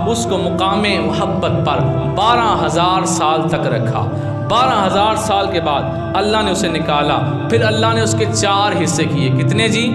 اس کو مقام محبت پر 12,000 سال تک رکھا۔ 12,000 سال کے بعد اللہ نے اسے نکالا، پھر اللہ نے اس کے 4 حصے کیے۔ کتنے جی؟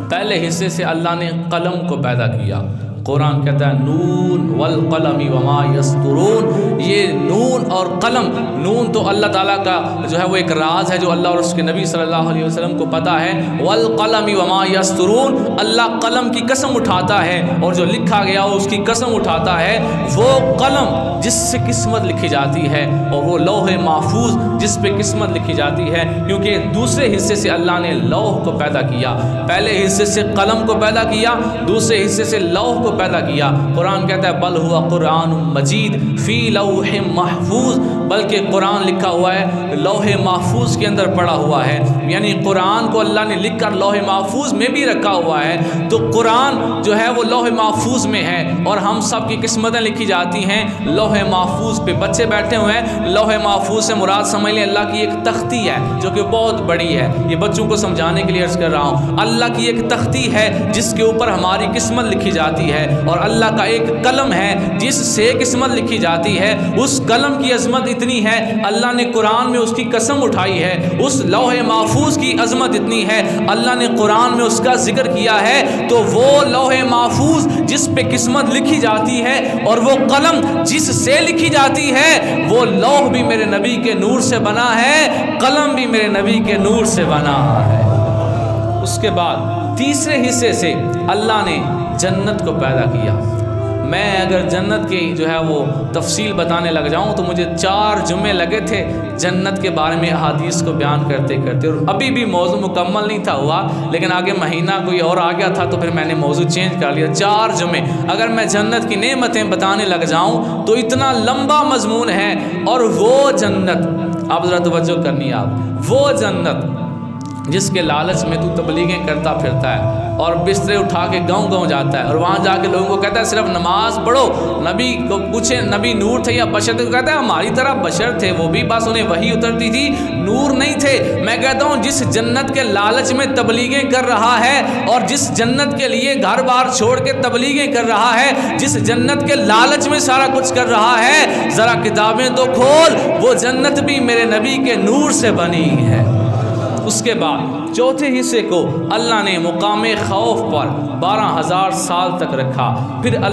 پہلے حصے سے اللہ نے قلم کو پیدا کیا۔ قرآن کہتا ہے نون والقلم وما یسطرون، یہ نون اور قلم، نون تو اللہ تعالیٰ کا جو ہے وہ ایک راز ہے جو اللہ اور اس کے نبی صلی اللہ علیہ وسلم کو پتہ ہے۔ والقلم وما یسطرون، اللہ قلم کی قسم اٹھاتا ہے اور جو لکھا گیا اس کی قسم اٹھاتا ہے۔ وہ قلم جس سے قسمت لکھی جاتی ہے اور وہ لوح محفوظ جس پہ قسمت لکھی جاتی ہے، کیونکہ دوسرے حصے سے اللہ نے لوح کو پیدا کیا۔ پہلے حصے سے قلم کو پیدا کیا، دوسرے حصے سے لوح کو پیدا کیا۔ قرآن کہتا ہے بل ہوا قرآن مجید فی لوح محفوظ، بلکہ قرآن لکھا ہوا ہے لوح محفوظ کے اندر پڑا ہوا ہے، یعنی قرآن کو اللہ نے لکھ کر لوح محفوظ میں بھی رکھا ہوا ہے۔ تو قرآن جو ہے وہ لوح محفوظ میں ہے اور ہم سب کی قسمتیں لکھی جاتی ہیں لوح محفوظ پہ۔ بچے بیٹھے ہوئے ہیں، لوح محفوظ سے مراد سمجھ لیں اللہ کی ایک تختی ہے جو کہ بہت بڑی ہے۔ یہ بچوں کو سمجھانے کے لیے عرض کر رہا ہوں، اللہ کی ایک تختی ہے جس کے اوپر ہماری قسمت لکھی جاتی ہے، اور اللہ کا ایک قلم ہے جس سے قسمت لکھی جاتی ہے۔ اس قلم کی عظمت اتنی ہے، اللہ نے قرآن میں اس کی قسم اٹھائی ہے۔ اس لوح محفوظ کی عظمت اتنی ہے، اللہ نے قرآن میں اس کا ذکر کیا ہے۔ تو وہ لوح محفوظ جس پہ قسمت لکھی جاتی ہے اور وہ قلم جس سے لکھی جاتی ہے، وہ لوح بھی میرے نبی کے نور سے بنا ہے، قلم بھی میرے نبی کے نور سے بنا ہے۔ اس کے بعد تیسرے حصے سے اللہ نے جنت کو پیدا کیا۔ میں اگر جنت کی جو ہے وہ تفصیل بتانے لگ جاؤں تو مجھے 4 جمعے لگے تھے جنت کے بارے میں احادیث کو بیان کرتے کرتے، اور ابھی بھی موضوع مکمل نہیں تھا ہوا، لیکن آگے مہینہ کوئی اور آ گیا تھا تو پھر میں نے موضوع چینج کر لیا۔ 4 جمعے اگر میں جنت کی نعمتیں بتانے لگ جاؤں تو اتنا لمبا مضمون ہے۔ اور وہ جنت، آپ ذرا توجہ کرنی ہے، آپ وہ جنت جس کے لالچ میں تو تبلیغیں کرتا پھرتا ہے اور بسترے اٹھا کے گاؤں گاؤں جاتا ہے اور وہاں جا کے لوگوں کو کہتا ہے صرف نماز پڑھو، نبی کو پوچھے نبی نور تھے یا بشر تھے، تو کہتا ہے ہماری طرح بشر تھے، وہ بھی بس انہیں وحی اترتی تھی، نور نہیں تھے۔ میں کہتا ہوں جس جنت کے لالچ میں تبلیغیں کر رہا ہے اور جس جنت کے لیے گھر بار چھوڑ کے تبلیغیں کر رہا ہے، جس جنت کے لالچ میں سارا کچھ کر رہا ہے، ذرا کتابیں تو کھول، وہ جنت بھی میرے نبی کے نور سے بنی ہے۔ اس کے بعد چوتھے حصے کو اللہ نے مقام خوف پر 12,000 سال تک رکھا، پھر